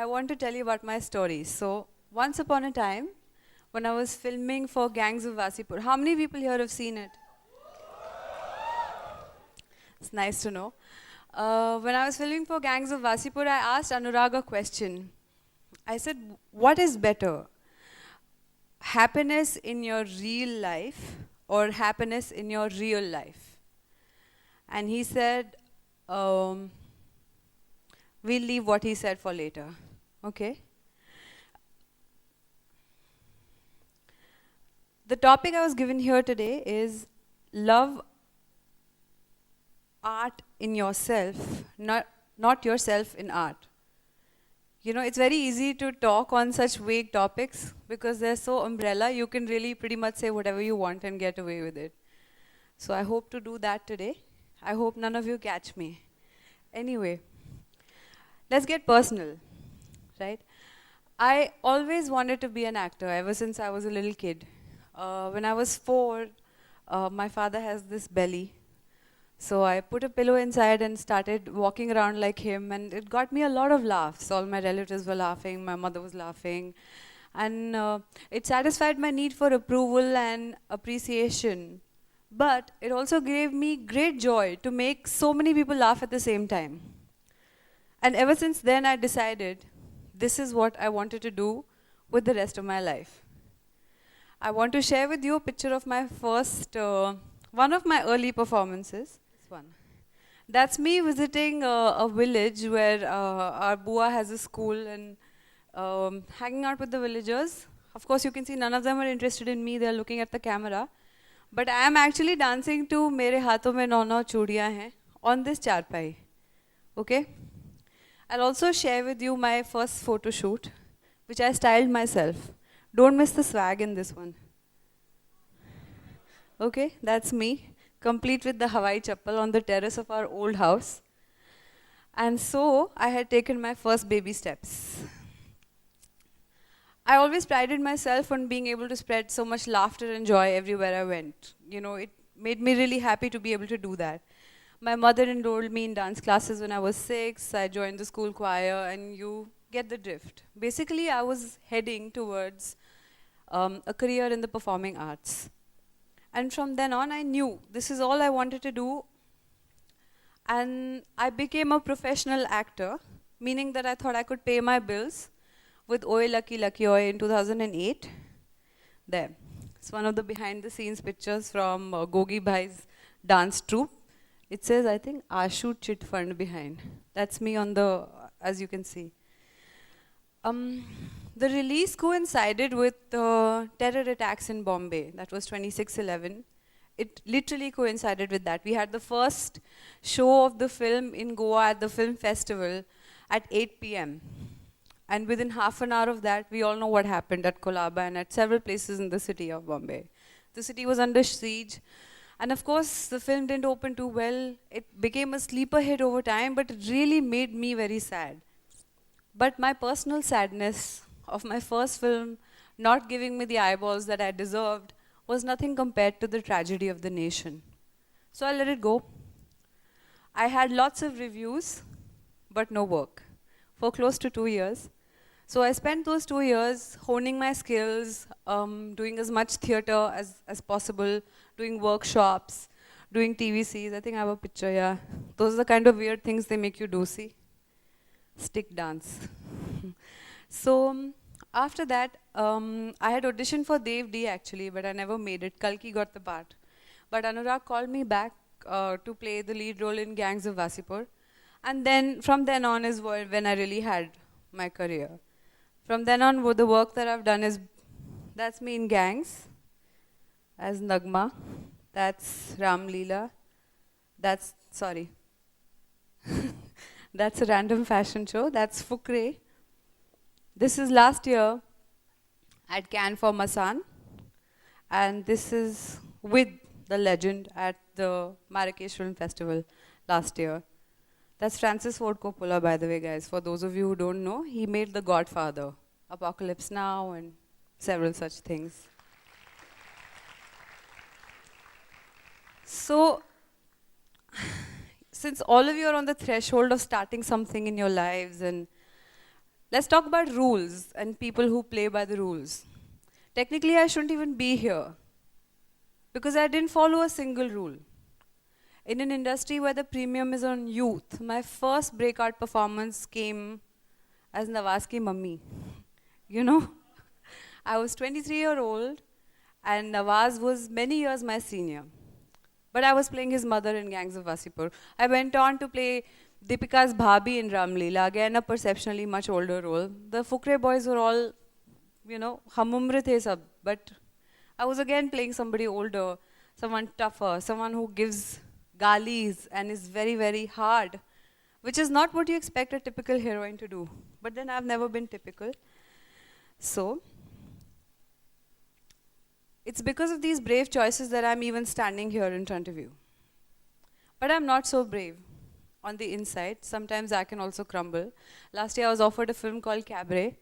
I want to tell you about my story. So, once upon a time, when I was filming for Gangs of Wasipur, how many people here have seen it? It's nice to know. When I was filming for Gangs of Wasipur, I asked Anurag a question. I said, what is better? Happiness in your real life or happiness in your real life? And he said, we'll leave what he said for later. Okay? The topic I was given here today is love art in yourself, not yourself in art. You know, it's very easy to talk on such vague topics because they're so umbrella, you can really pretty much say whatever you want and get away with it. So I hope to do that today. I hope none of you catch me. Anyway, let's get personal, right? I always wanted to be an actor ever since I was a little kid. When I was 4, my father has this belly. So I put a pillow inside and started walking around like him, and it got me a lot of laughs. All my relatives were laughing, my mother was laughing, and it satisfied my need for approval and appreciation. But it also gave me great joy to make so many people laugh at the same time. And ever since then, I decided this is what I wanted to do with the rest of my life. I want to share with you a picture of my first, one of my early performances. This one. That's me visiting a village where our Bua has a school and hanging out with the villagers. Of course, you can see none of them are interested in me. They're looking at the camera. But I am actually dancing to Mere Haathon Mein Nau Nau Chudiyan Hain on this charpai. Okay? I'll also share with you my first photo shoot, which I styled myself. Don't miss the swag in this one. Okay, that's me, complete with the Hawaii chappal on the terrace of our old house. And so, I had taken my first baby steps. I always prided myself on being able to spread so much laughter and joy everywhere I went. You know, it made me really happy to be able to do that. My mother enrolled me in dance classes when I was 6. I joined the school choir, and you get the drift. Basically, I was heading towards a career in the performing arts. And from then on, I knew this is all I wanted to do. And I became a professional actor, meaning that I thought I could pay my bills with Oye Lucky Lucky Oye in 2008. There. It's one of the behind the scenes pictures from Gogi Bhai's dance troupe. It says, I think, Ashu Chit Fund behind. That's me on the, as you can see. The release coincided with terror attacks in Bombay. That was 26/11. It literally coincided with that. We had the first show of the film in Goa at the film festival at 8 p.m. And within half an hour of that, we all know what happened at Colaba and at several places in the city of Bombay. The city was under siege. And of course, the film didn't open too well. It became a sleeper hit over time, but it really made me very sad. But my personal sadness of my first film not giving me the eyeballs that I deserved was nothing compared to the tragedy of the nation. So I let it go. I had lots of reviews, but no work for close to 2 years. So I spent those 2 years honing my skills, doing as much theater as possible, doing workshops, doing TVCs. I think I have a picture, yeah. Those are the kind of weird things they make you do, see? Stick dance. So after that, I had auditioned for Dev D actually, but I never made it. Kalki got the part. But Anurag called me back to play the lead role in Gangs of Wasipur. And then, from then on is when I really had my career. From then on, the work that I've done is, that's me in Gangs, as Nagma. That's Ram Leela. That's, sorry. That's a random fashion show. That's Fukre. This is last year at Cannes for Masan. And this is with the legend at the Marrakesh Film Festival last year. That's Francis Ford Coppola, by the way, guys. For those of you who don't know, he made The Godfather, Apocalypse Now, and several such things. So, since all of you are on the threshold of starting something in your lives, and Let's talk about rules and people who play by the rules. Technically, I shouldn't even be here because I didn't follow a single rule. In an industry where the premium is on youth, my first breakout performance came as Nawaz ki mummy. You know, I was 23-year-old and Nawaz was many years my senior. But I was playing his mother in Gangs of Wasipur. I went on to play Deepika's Bhabhi in Ramleela, again a perceptionally much older role. The Fukre boys were all, hum umr the sab, but I was again playing somebody older, someone tougher, someone who gives galis and is very, very hard, which is not what you expect a typical heroine to do. But then I've never been typical. So, it's because of these brave choices that I'm even standing here in front of you. But I'm not so brave on the inside. Sometimes I can also crumble. Last year I was offered a film called Cabaret.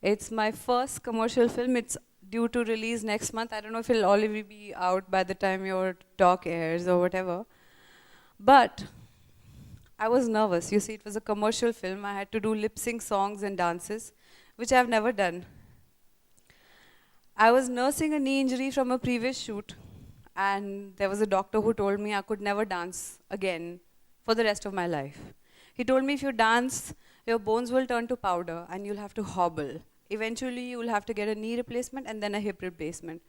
It's my first commercial film. It's due to release next month. I don't know if it'll already be out by the time your talk airs or whatever. But I was nervous. You see, it was a commercial film. I had to do lip sync songs and dances, which I've never done. I was nursing a knee injury from a previous shoot, and there was a doctor who told me I could never dance again for the rest of my life. He told me if you dance, your bones will turn to powder and you'll have to hobble. Eventually, you will have to get a knee replacement and then a hip replacement.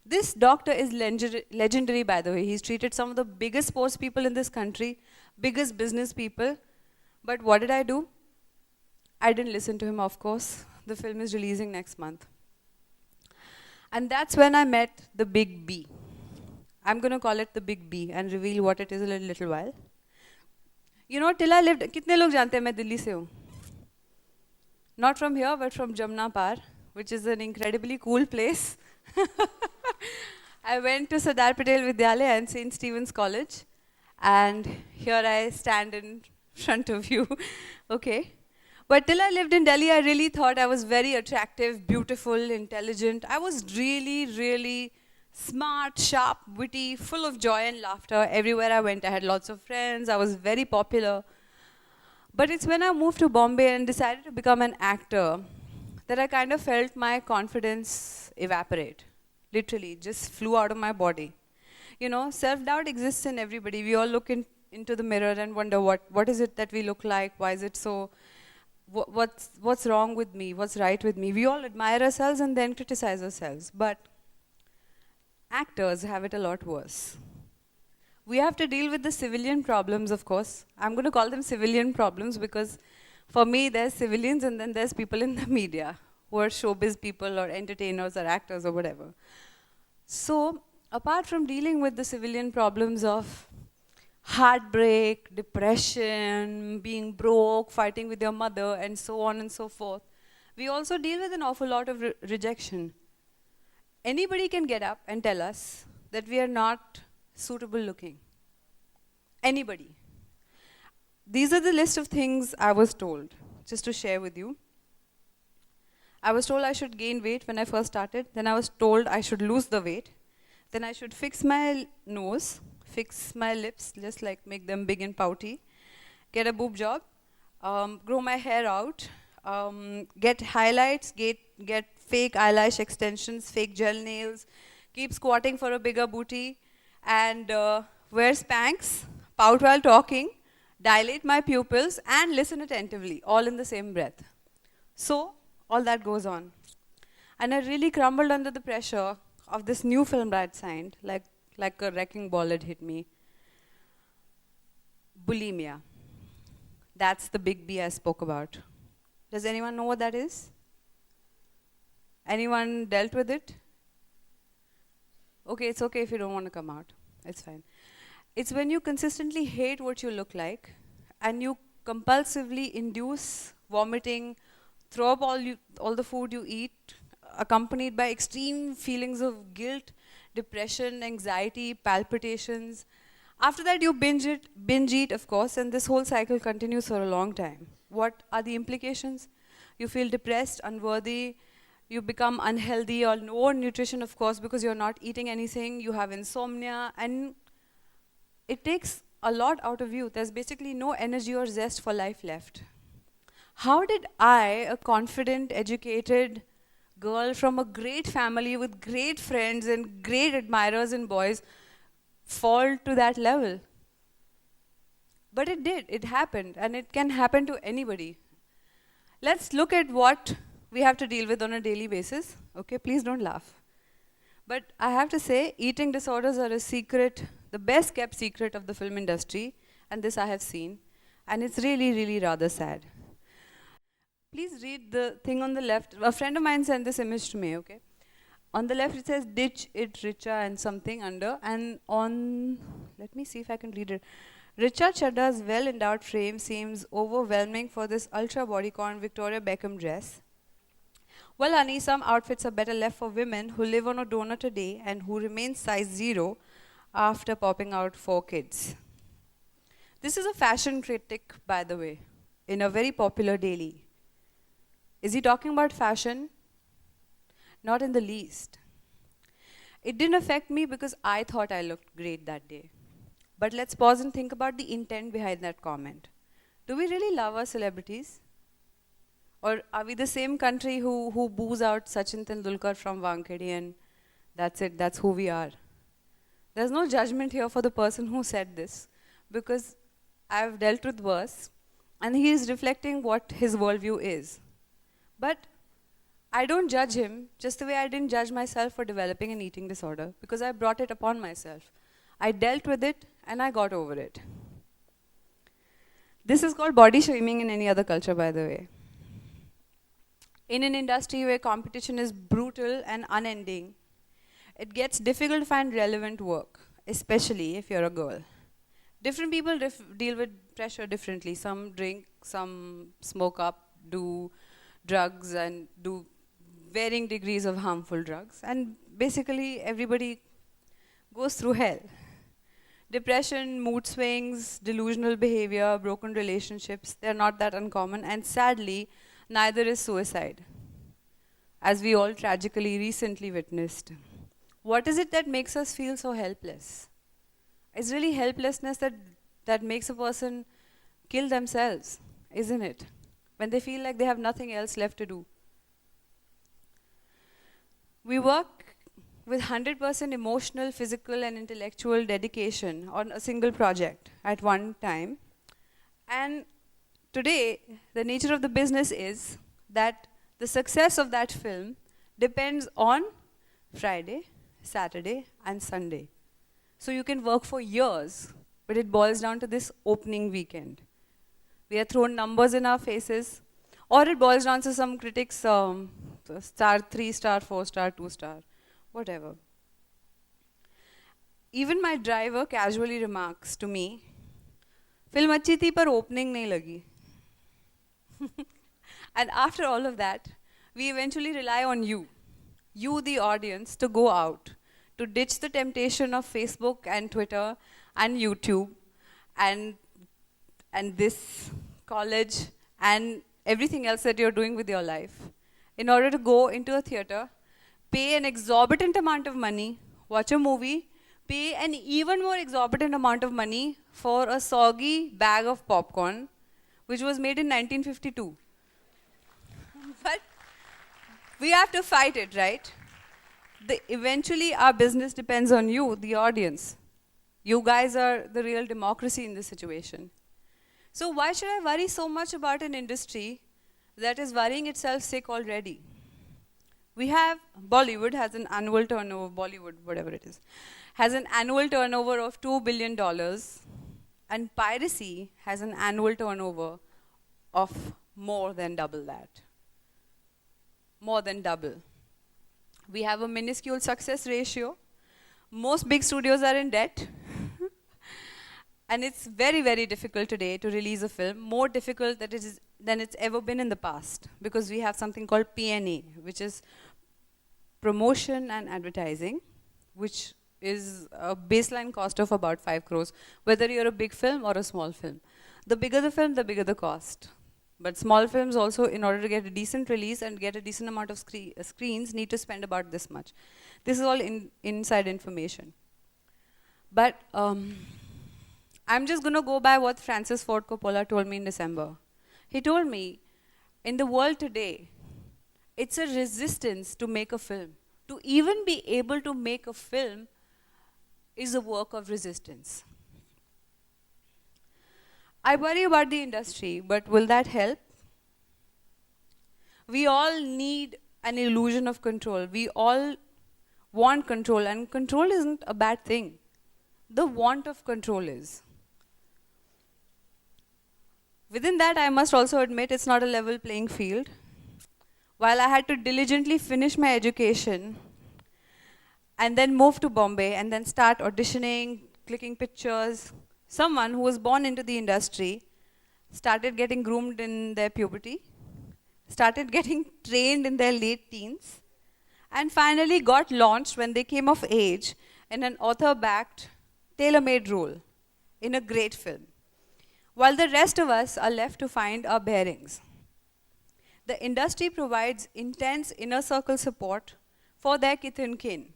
This doctor is legendary, by the way. He's treated some of the biggest sports people in this country, biggest business people. But what did I do? I didn't listen to him, of course. The film is releasing next month. And that's when I met the big B. I'm going to call it the big B and reveal what it is in a little while. You know, till I lived, kitne log jante hain main Delhi se hu? Not from here, but from Jamna Par, which is an incredibly cool place. I went to Sardar Patel Vidyalaya and St. Stephen's College, and here I stand in front of you. Okay. But till I lived in Delhi, I really thought I was very attractive, beautiful, intelligent. I was really, really smart, sharp, witty, full of joy and laughter. Everywhere I went, I had lots of friends. I was very popular. But it's when I moved to Bombay and decided to become an actor that I kind of felt my confidence evaporate. Literally, it just flew out of my body. You know, self-doubt exists in everybody. We all look into the mirror and wonder, what is it that we look like? Why is it so? What's wrong with me? What's right with me? We all admire ourselves and then criticize ourselves. But actors have it a lot worse. We have to deal with the civilian problems, of course. I'm going to call them civilian problems because for me, there's civilians and then there's people in the media who are showbiz people or entertainers or actors or whatever. So, apart from dealing with the civilian problems of heartbreak, depression, being broke, fighting with your mother, and so on and so forth, we also deal with an awful lot of rejection. Anybody can get up and tell us that we are not suitable looking. Anybody. These are the list of things I was told, just to share with you. I was told I should gain weight when I first started. Then I was told I should lose the weight. Then I should fix my nose, fix my lips, just like make them big and pouty, get a boob job, grow my hair out, get highlights, get fake eyelash extensions, fake gel nails, keep squatting for a bigger booty, and wear Spanx, pout while talking, dilate my pupils, and listen attentively, all in the same breath. So, all that goes on. And I really crumbled under the pressure of this new film I had signed, like a wrecking ball had hit me. Bulimia. That's the big B I spoke about. Does anyone know what that is? Anyone dealt with it? Okay, it's okay if you don't want to come out. It's fine. It's when you consistently hate what you look like and you compulsively induce vomiting, throw up all the food you eat, accompanied by extreme feelings of guilt, depression, anxiety, palpitations. After that, you binge eat, of course, and this whole cycle continues for a long time. What are the implications? You feel depressed, unworthy, you become unhealthy or low on nutrition, of course, because you're not eating anything, you have insomnia, and it takes a lot out of you. There's basically no energy or zest for life left. How did I, a confident, educated girl from a great family with great friends and great admirers and boys, fall to that level? But it did, it happened, and it can happen to anybody. Let's look at what we have to deal with on a daily basis. Okay, please don't laugh. But I have to say, eating disorders are a secret, the best kept secret of the film industry, and this I have seen, and it's really, really rather sad. Please read the thing on the left. A friend of mine sent this image to me, okay? On the left it says, ditch it, Richa, and something under, and on, let me see if I can read it. Richa Chadha's well-endowed frame seems overwhelming for this ultra bodycon Victoria Beckham dress. Well, honey, some outfits are better left for women who live on a donut a day and who remain size 0 after popping out 4 kids. This is a fashion critic, by the way, in a very popular daily. Is he talking about fashion? Not in the least. It didn't affect me because I thought I looked great that day. But let's pause and think about the intent behind that comment. Do we really love our celebrities? Or are we the same country who boos out Sachin Tendulkar from Wankhede and that's it, that's who we are? There's no judgment here for the person who said this, because I've dealt with worse, and he is reflecting what his worldview is. But I don't judge him just the way I didn't judge myself for developing an eating disorder, because I brought it upon myself. I dealt with it and I got over it. This is called body shaming in any other culture, by the way. In an industry where competition is brutal and unending, it gets difficult to find relevant work, especially if you're a girl. Different people deal with pressure differently. Some drink, some smoke up, do drugs, and do varying degrees of harmful drugs. And basically, everybody goes through hell. Depression, mood swings, delusional behavior, broken relationships, they're not that uncommon. And sadly, neither is suicide, as we all tragically recently witnessed. What is it that makes us feel so helpless? It's really helplessness that makes a person kill themselves, isn't it? When they feel like they have nothing else left to do. We work with 100% emotional, physical, and intellectual dedication on a single project at one time. And today, the nature of the business is that the success of that film depends on Friday, Saturday, and Sunday. So you can work for years, but it boils down to this opening weekend. We are thrown numbers in our faces, or it boils down to some critics, star, 3 star, 4 star, 2 star, whatever. Even my driver casually remarks to me, "Film अच्छी थी पर opening नहीं लगी." And after all of that, we eventually rely on you, the audience, to go out, to ditch the temptation of Facebook and Twitter and YouTube and this college and everything else that you're doing with your life, in order to go into a theater, pay an exorbitant amount of money, watch a movie, pay an even more exorbitant amount of money for a soggy bag of popcorn, which was made in 1952. But we have to fight it, right? Eventually, our business depends on you, the audience. You guys are the real democracy in this situation. So why should I worry so much about an industry that is worrying itself sick already? We have, Bollywood has an annual turnover, Bollywood, whatever it is, has an annual turnover of $2 billion, and piracy has an annual turnover of more than double that. More than double. We have a minuscule success ratio. Most big studios are in debt. And it's very, very difficult today to release a film, more difficult than it's ever been in the past, because we have something called P&A, which is promotion and advertising, which is a baseline cost of about 5 crores, whether you're a big film or a small film. The bigger the film, the bigger the cost. But small films also, in order to get a decent release and get a decent amount of screens, need to spend about this much. This is all inside information. But I'm just going to go by what Francis Ford Coppola told me in December. He told me In the world today, it's a resistance to make a film. To even be able to make a film is a work of resistance. I worry about the industry, but will that help? We all need an illusion of control. We all want control, and control isn't a bad thing. The want of control is. Within that, I must also admit it's not a level playing field. While I had to diligently finish my education and then move to Bombay and then start auditioning, clicking pictures, someone who was born into the industry started getting groomed in their puberty, started getting trained in their late teens, and finally got launched when they came of age in an author-backed, tailor-made role in a great film, while the rest of us are left to find our bearings. The industry provides intense inner circle support for their kith and kin.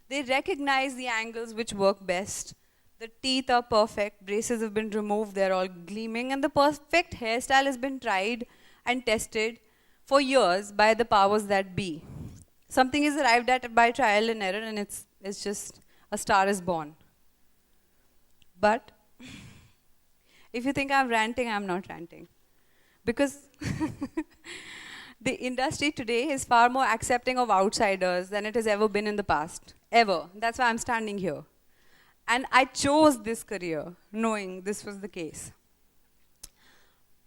They recognize the angles which work best. The teeth are perfect, braces have been removed, they're all gleaming, and the perfect hairstyle has been tried and tested for years by the powers that be. Something is arrived at by trial and error, and it's just a star is born. But if you think I'm ranting, I'm not ranting. Because the industry today is far more accepting of outsiders than it has ever been in the past. Ever. That's why I'm standing here. And I chose this career knowing this was the case.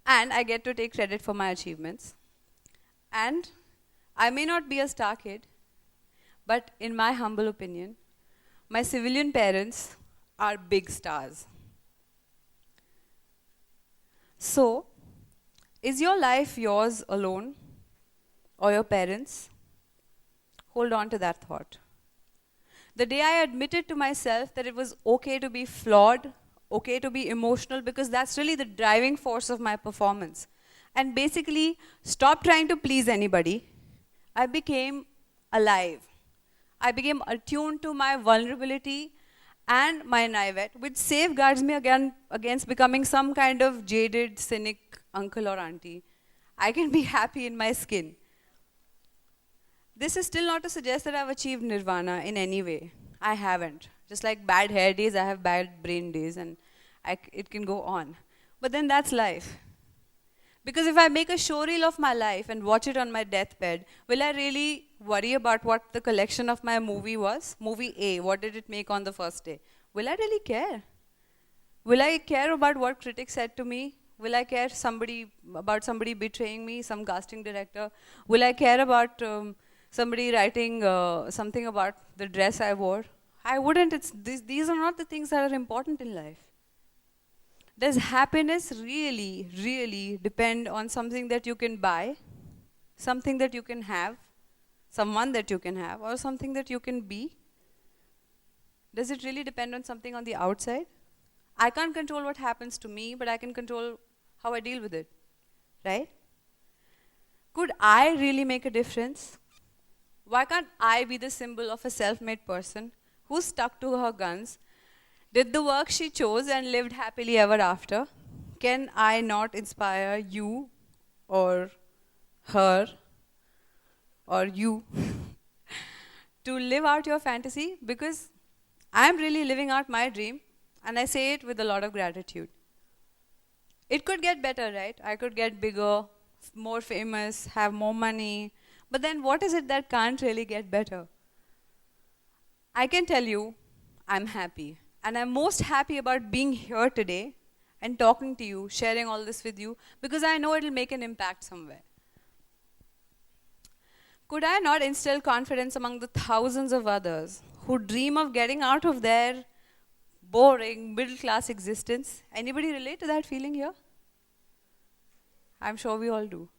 And I get to take credit for my achievements. And I may not be a star kid, but in my humble opinion, my civilian parents are big stars. So, is your life yours alone or your parents'? Hold on to that thought. The day I admitted to myself that it was okay to be flawed, okay to be emotional, because that's really the driving force of my performance, and basically stopped trying to please anybody, I became alive. I became attuned to my vulnerability and my naivete, which safeguards me against becoming some kind of jaded, cynic uncle or auntie. I can be happy in my skin. This is still not to suggest that I've achieved nirvana in any way. I haven't. Just like bad hair days, I have bad brain days, and it can go on. But then that's life. Because if I make a showreel of my life and watch it on my deathbed, will I really worry about what the collection of my movie was? Movie A, what did it make on the first day? Will I really care? Will I care about what critics said to me? Will I care about somebody betraying me, some casting director? Will I care about somebody writing something about the dress I wore? I wouldn't. These are not the things that are important in life. Does happiness really, really depend on something that you can buy, something that you can have, someone that you can have, or something that you can be? Does it really depend on something on the outside? I can't control what happens to me, but I can control how I deal with it, right? Could I really make a difference? Why can't I be the symbol of a self-made person who stuck to her guns, did the work she chose, and lived happily ever after? Can I not inspire you or her or you to live out your fantasy? Because I'm really living out my dream, and I say it with a lot of gratitude. It could get better, right? I could get bigger, more famous, have more money. But then what is it that can't really get better? I can tell you, I'm happy. And I'm most happy about being here today and talking to you, sharing all this with you, because I know it'll make an impact somewhere. Could I not instill confidence among the thousands of others who dream of getting out of their boring middle-class existence? Anybody relate to that feeling here? I'm sure we all do.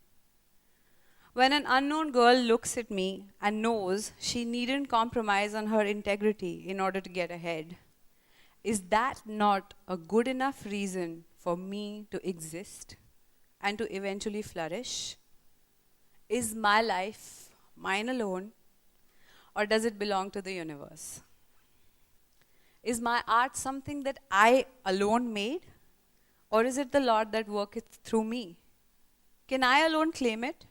When an unknown girl looks at me and knows she needn't compromise on her integrity in order to get ahead, is that not a good enough reason for me to exist and to eventually flourish? Is my life mine alone, or does it belong to the universe? Is my art something that I alone made, or is it the Lord that worketh through me? Can I alone claim it?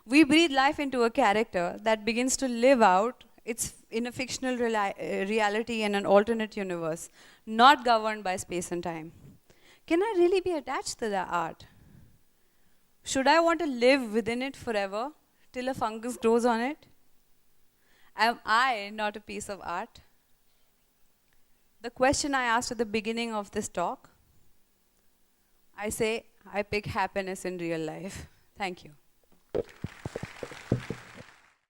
We breathe life into a character that begins to live out in a fictional reality in an alternate universe, not governed by space and time. Can I really be attached to the art? Should I want to live within it forever till a fungus grows on it? Am I not a piece of art? The question I asked at the beginning of this talk, I say I pick happiness in real life. Thank you.